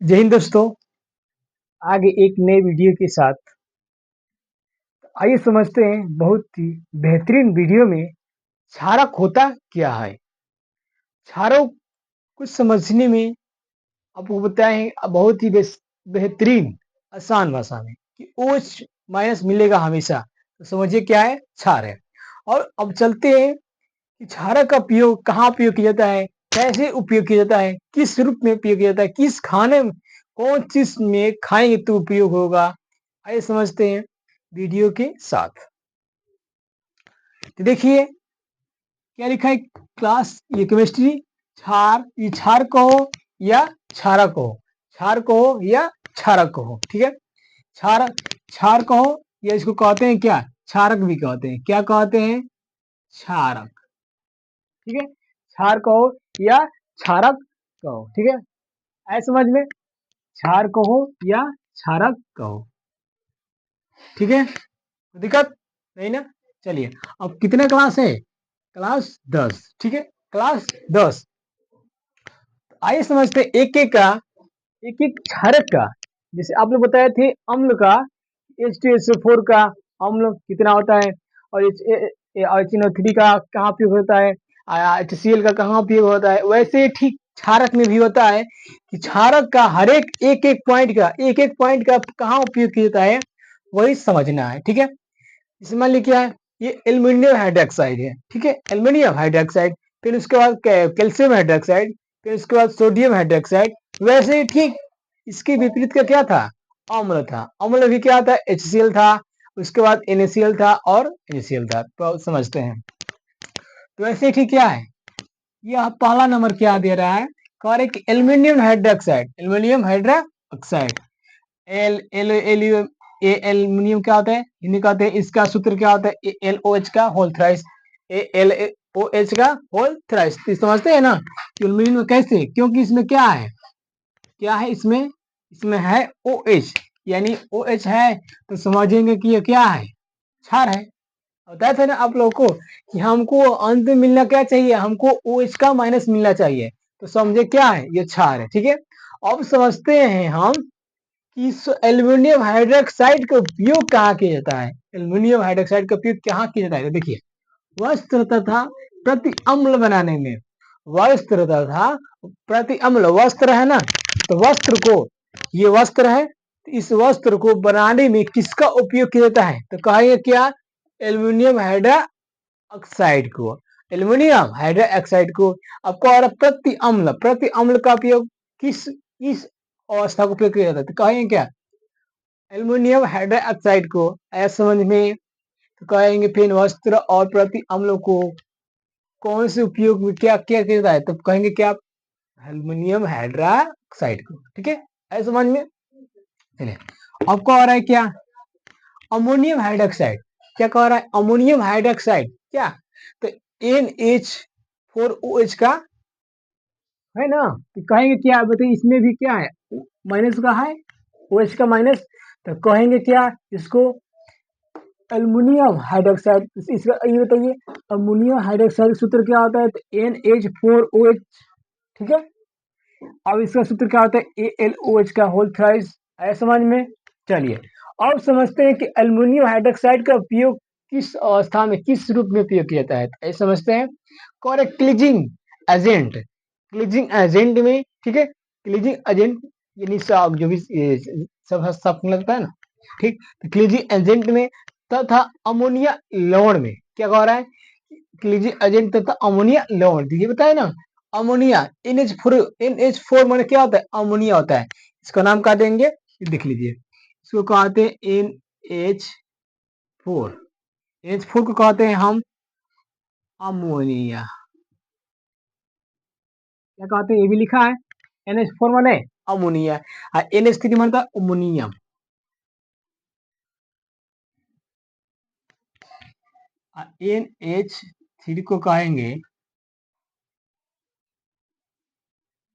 जय हिंद दोस्तों, आगे एक नए वीडियो के साथ आइए समझते हैं बहुत ही बेहतरीन वीडियो में क्षारक होता क्या है। क्षारों कुछ समझने में आपको बताएं बहुत ही बेहतरीन आसान भाषा में कि OH माइनस मिलेगा हमेशा। तो समझिए क्या है, क्षार है। और अब चलते हैं कि क्षारक का उपयोग कहाँ उपयोग किया जाता है, कैसे उपयोग किया जाता है, किस रूप में उपयोग किया जाता है, किस खाने में, कौन चीज में खाएंगे तो उपयोग होगा। आइए समझते हैं वीडियो के साथ। तो देखिए क्या लिखा है, क्लास ये केमिस्ट्री क्षार, ये क्षार कहो या क्षारक कहो, क्षार कहो या क्षारक कहो, ठीक है। क्षार क्षार कहो या इसको कहते हैं क्या, क्षारक भी कहते हैं। क्या कहते हैं, क्षारक, ठीक है। क्षार कहो या क्षारक कहो, ठीक है। ऐसे समझ में, क्षार कहो या क्षारक कहो, ठीक है। दिक्कत नहीं ना। चलिए अब कितने क्लास है, क्लास 10, ठीक है, क्लास 10। आइए समझते हैं एक एक का, एक एक क्षारक का। जैसे आप लोग बताए थे अम्ल का, H2SO4 का अम्ल कितना होता है, और HNO3 का कहाँ उपयोग होता है, HCl का कहाँ उपयोग होता है, वैसे ठीक क्षारक में भी होता है कि क्षारक का हर एक एक एक पॉइंट का कहाँ उपयोग किया जाता है, वही समझना है, ठीक है। इसमें मान लीजिए क्या है, ये एल्युमिनियम हाइड्रोक्साइड है, ठीक है, एल्युमिनियम हाइड्रोक्साइड। फिर उसके बाद कैल्शियम हाइड्रोक्साइड, फिर उसके बाद सोडियम हाइड्रोक्साइड। वैसे ही ठीक इसके विपरीत का क्या था, अम्ल था। अम्ल भी क्या था, HCl था, उसके बाद NaCl था और NaCl था। तो समझते हैं, तो ऐसे ठीक क्या है, यह पहला नंबर क्या दे रहा है, कह रहे कि aluminium hydroxide, aluminium hydroxide, L L L aluminium क्या होता है, हिंदी कहते हैं, इसका सूत्र क्या होता है, AlOH का होल थ्राइस, AlOH का होल थ्राइस। तो समझते हैं ना एल्युमिनियम कैसे, क्योंकि इसमें क्या है, क्या है इसमें, इसमें है OH, यानी OH है तो समझेंगे कि ये क्या है, क्षार है। बताया था ना आप लोगों को कि हमको अंत में मिलना क्या चाहिए, हमको OH का माइनस मिलना चाहिए। तो समझे क्या है, ये क्षार है, ठीक है। अब समझते हैं हम कि इस एल्युमिनियम हाइड्रोक्साइड का उपयोग कहाँ किया जाता है, एल्युमिनियम हाइड्रोक्साइड का उपयोग कहाँ किया जाता है। तो देखिए वस्त्र तथा प्रति अम्ल बनाने में, वस्त्र तथा प्रति अम्ल, वस्त्र है ना, तो वस्त्र को, ये वस्त्र है, तो इस वस्त्र को बनाने में किसका उपयोग किया जाता है, तो कहेंगे क्या, एल्युमिनियम हाइड्रोक्साइड को, एल्युमिनियम हाइड्रोक्साइड को। आपको और प्रति अम्ल का उपयोग किस अवस्था को उपयोग किया जाता है, तो कहेंगे क्या, एल्युमिनियम हाइड्रोक्साइड को। ऐसा समझ में, तो कहेंगे फिर वस्त्र और प्रति अम्लों को कौन से उपयोग में क्या क्या किया जाता है, तो कहेंगे क्या, एल्युमिनियम हाइड्रोक्साइड को, ठीक है। ऐसा समझ में। चलिए अब कह रहा है क्या, अमोनियम हाइड्रोक्साइड। क्या कह रहा है, अमोनियम हाइड्रोक्साइड क्या, तो NH4OH का है ना। तो कहेंगे क्या, बताइए इसमें भी क्या है, माइनस का है, OH का माइनस। तो कहेंगे क्या इसको, एल्युमिनियम हाइड्रोक्साइड। इसका ये बताइए, अमोनियम हाइड्रोक्साइड सूत्र क्या होता है, तो NH4OH, ठीक है। अब इसका सूत्र क्या होता है, AlOH का होल थ्राइस। है समझ में। चलिए अब समझते हैं कि एल्युमिनियम हाइड्रोक्साइड का उपयोग किस अवस्था में, किस रूप में उपयोग किया जाता है, तो ऐसे समझते हैं। Correct, cleansing agent, cleansing agent में, ठीक है, क्लीजिंग एजेंट यानी जो भी सब सब लगता है ना, ठीक। तो क्लीजिंग एजेंट में तथा अमोनिया लवण में, क्या कह रहा है, क्लीजिंग एजेंट तथा अमोनिया लवण, ये बताया ना। अमोनिया NH4 माने क्या होता है, अमोनिया होता है। इसका नाम क्या देंगे, देख लीजिए, इसको कहते हैं NH4, NH4 को कहते हैं हम अमोनिया। क्या कहते हैं, ये भी लिखा है, NH4 माने अमोनिया, और NH3 माने अमोनियम। NH3 को कहेंगे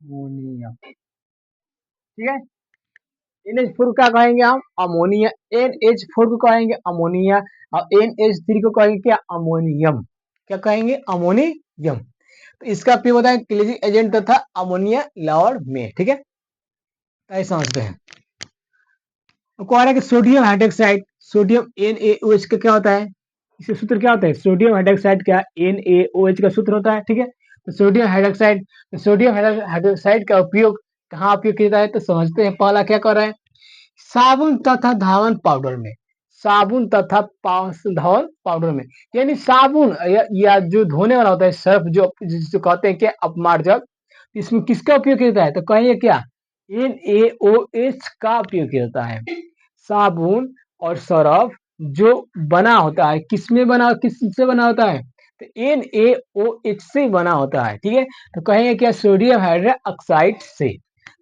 अमोनियम, ठीक है। NH4 क्या कहेंगे हम, अमोनिया। NH4 को कहेंगे अमोनिया, और NH3 को कहेंगे क्या, अमोनियम। क्या कहेंगे, अमोनियम। तो इसका उपयोग होता है क्लीजिंग एजेंट तथा अमोनिया लावर में, ठीक है, तो ऐसे समझते हैं। तो कह रहा है कि सोडियम हाइड्रोक्साइड, सोडियम NaOH का क्या होता है, इसका सूत्र क्या होता है, सोडियम हाइड्रोक्साइड का NaOH का सूत्र होता है, ठीक है। तो सोडियम हाइड्रोक्साइड, सोडियम हाइड्रोक्साइड का उपयोग कहाँ उपयोग किया जाता है, तो समझते हैं। पहला क्या कर रहा है, साबुन तथा धावन पाउडर में, साबुन तथा धावन पाउडर में, यानी साबुन या जो धोने वाला होता है सर्फ, जो जिसको कहते हैं कि अपमार्जक, इसमें किसका उपयोग किया जाता है, तो कहिए क्या, NaOH का उपयोग किया जाता है। साबुन और सरफ जो बना होता है, किसमें बना, किससे बना होता है, तो NaOH से बना होता है, ठीक है। तो कहेंगे क्या, सोडियम हाइड्रोक्साइड से।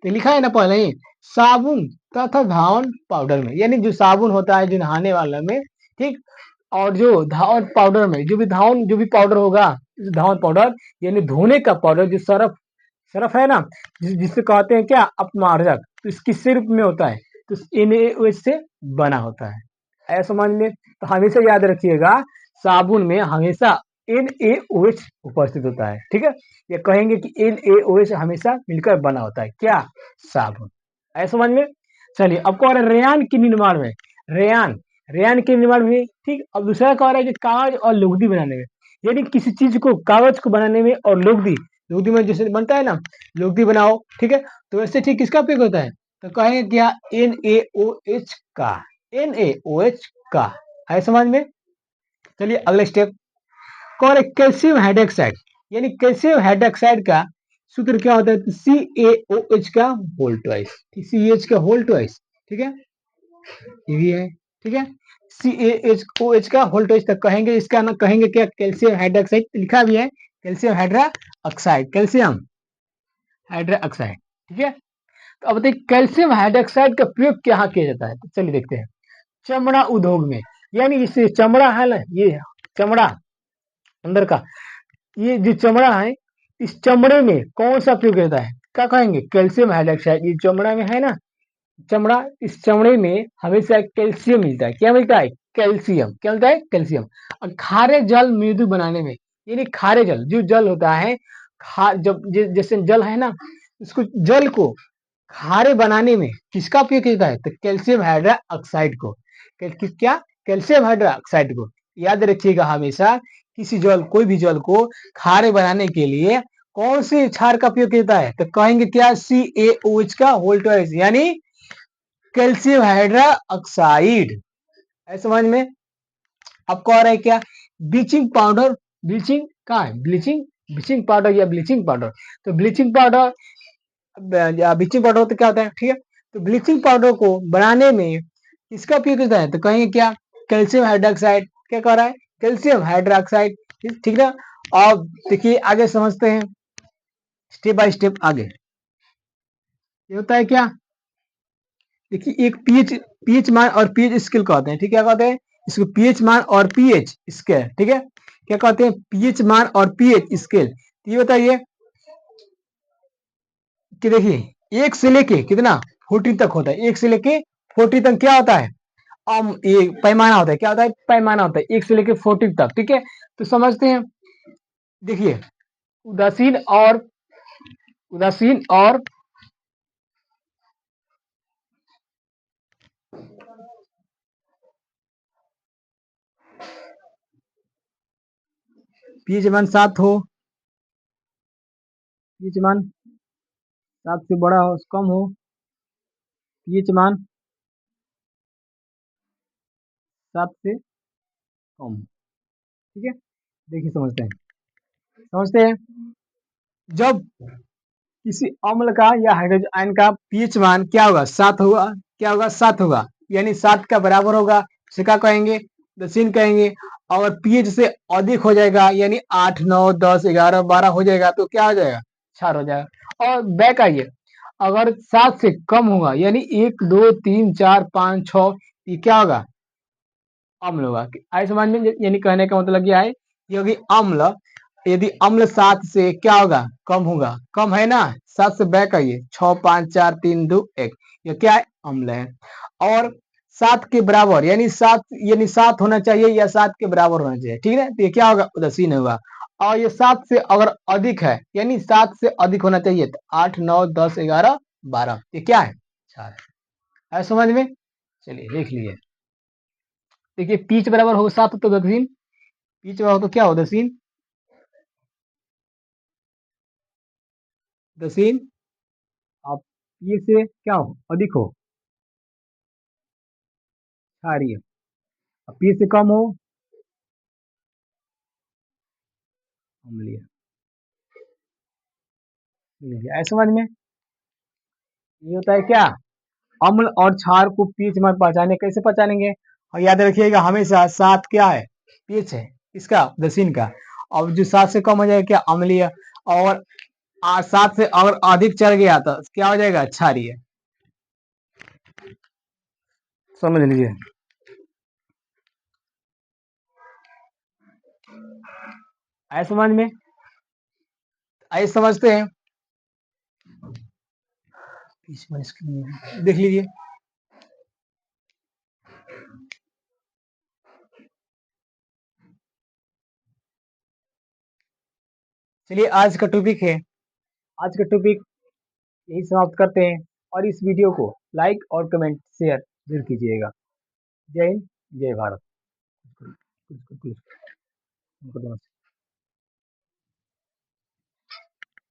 तो लिखा है ना पहले ही, साबुन तथा धावन पाउडर में, यानी जो साबुन होता है जो नहाने वाला में, ठीक, और जो धावन पाउडर में, जो भी धावन, जो भी पाउडर होगा, धावन पाउडर यानी धोने का पाउडर, जो सरफ, सरफ है ना, जिससे कहते हैं क्या, अपमार्जक, तो इस किससे रूप में होता है, तो NaOH से बना होता है, ऐसा समझ में। तो हमेशा याद रखिएगा, साबुन में हमेशा NaOH उपस्थित होता है, ठीक है। ये कहेंगे कि NaOH हमेशा मिलकर बना होता है, क्या, साबुन, ऐसा समझ में। चलिए अब कह रहे हैं रेयान के निर्माण में, रेयान, रेयान के निर्माण में, ठीक। अब दूसरा कह रहा है कि कागज और लुगदी बनाने में, यानी किसी चीज को, कागज को बनाने में, और लुगदी, लुगदी में जैसे बनता है ना, लुगदी बनाओ, ठीक है, तो वैसे ठीक किसका उपयोग होता है, तो कहेंगे क्या, NaOH का, NaOH का, है समझ में। चलिए अगले स्टेप, कौन है, कैल्शियम हाइड्रोक्साइड, यानी कैल्शियम हाइड्रोक्साइड का सूत्र क्या होता है, तो CaOH का होल ट्वाइस, CH का होल ट्वाइस, ठीक है, ये भी है, ठीक है, CaOH का होल ट्वाइस, तक कहेंगे इसका ना, कहेंगे क्या, कैल्शियम हाइड्रोक्साइड, लिखा भी है कैल्शियम हाइड्रोक्साइड, कैल्शियम हाइड्रोक्साइड, ठीक है। तो अब बताइए कैल्शियम हाइड्रोक्साइड का प्रयोग क्या किया जाता है, तो चलिए देखते हैं। चमड़ा उद्योग में, यानी इससे चमड़ा है ना, ये चमड़ा अंदर का, ये जो चमड़ा है, इस चमड़े में कौन सा प्रयोग रहता है, क्या कहेंगे, कैल्शियम हाइड्रोक्साइड, ये चमड़ा में है ना, चमड़ा, इस चमड़े में हमेशा कैल्शियम मिलता है, क्या मिलता है, कैल्शियम, क्या मिलता है, कैल्शियम। और खारे जल मृदु बनाने में, यानी खारे जल, जो जल होता है, जब जैसे जल है ना, इसको, जल को खारे बनाने में किसका उपयोग किया जाता है, तो कैल्शियम हाइड्रोक्साइड को, क्या, कैल्शियम हाइड्रोक्साइड को। याद रखिएगा हमेशा, किसी जल, कोई भी जल को खारे बनाने के लिए कौन सी क्षार का उपयोग किया जाता है, तो कहेंगे क्या, CaOH का होल ट्वाइस, यानी कैल्शियम हाइड्रोक्साइड, है समझ में। अब कह रहे हैं क्या, ब्लीचिंग पाउडर, ब्लीचिंग कहाँ है, ब्लीचिंग, ब्लीचिंग पाउडर या ब्लीचिंग पाउडर, तो ब्लीचिंग पाउडर, ब्लीचिंग पाउडर तो क्या होता है, ठीक है। तो ब्लीचिंग पाउडर को बनाने में इसका उपयोग होता है, तो कहेंगे क्या, कैल्शियम हाइड्रोक्साइड, क्या कह रहा है, कैल्शियम हाइड्रोक्साइड, ठीक है। अब देखिए आगे समझते हैं, स्टेप बाय स्टेप आगे। ये होता है क्या, देखिए एक पीएच, पीएच मान और पीएच स्केल कहते हैं, ठीक है, क्या कहते हैं इसको, पीएच मान और पीएच स्केल, ठीक है, क्या कहते हैं, पीएच मान और पीएच स्केल। ये बताइए कि देखिए 1 से लेके कितना 40 तक होता है, 1 से लेके 40 तक क्या होता है, ये पैमाना होता है, क्या होता है, पैमाना होता है 1 से लेके 40 तक, ठीक है। तो समझते हैं, देखिए उदासीन और, उदासीन और पीएच मान 7 हो, पीएच मान 7 से बड़ा हो, कम हो, पीएच मान 7 से कम, ठीक है। देखिए समझते हैं, समझते हैं, जब किसी अम्ल का या हाइड्रोजन आयन का पीएच मान क्या होगा, 7 होगा, क्या होगा, 7 होगा, यानी 7 का बराबर होगा, इसे क्या कहेंगे, दसीन कहेंगे। और पीएच से अधिक हो जाएगा, यानी 8, 9, 10, 11, 12 हो जाएगा, तो क्या हो जाएगा, क्षार हो जाएगा। और बैक आइए, अगर 7 से कम होगा, यानी 1, 2, 3, 4, 5, 6, ये क्या होगा, अम्ल होगा। आइए समझ में, यानी कहने का मतलब क्या है, यदि अम्ल, यदि अम्ल 7 से क्या होगा, कम होगा, कम है ना, 7 से बैक आइए, 6, 5, 4, 3, 2, 1, ये क्या है, अम्ल है। और 7 के बराबर, यानी 7, यानी 7 होना चाहिए या 7 के बराबर होना चाहिए, ठीक है, तो ये क्या होगा, उदासीन होगा। और ये 7 से अगर अधिक है, यानी 7 से अधिक होना चाहिए, तो 8, 9, 10, 11, 12 ये क्या है? 4 है समझ में? चलिए देख लीजिए। देखिए पिच बराबर हो 7 तो दक्षिण, पिच बराबर तो क्या हो दक्षिण, दक्षिण। आप ये से क्या हो अधिक हो क्षारीय, अब पी से कम हो अम्लीय। ऐसा समझ में? ये होता है क्या, अम्ल और क्षार को पीएच में पहचाने, कैसे पहचानेंगे? और याद रखिएगा हमेशा 7 क्या है, पीएच है इसका दक्षिण का, और जो 7 से कम हो जाएगा क्या, अम्लीय। और 7 से अगर अधिक चढ़ गया तो क्या हो जाएगा, क्षारीय। समझ लीजिए। आए समझ में? आइए समझते हैं। देख लीजिए। चलिए आज का टॉपिक है, आज का टॉपिक यही समाप्त करते हैं, और इस वीडियो को लाइक और कमेंट शेयर जरूर कीजिएगा। जय हिंद, जय भारत।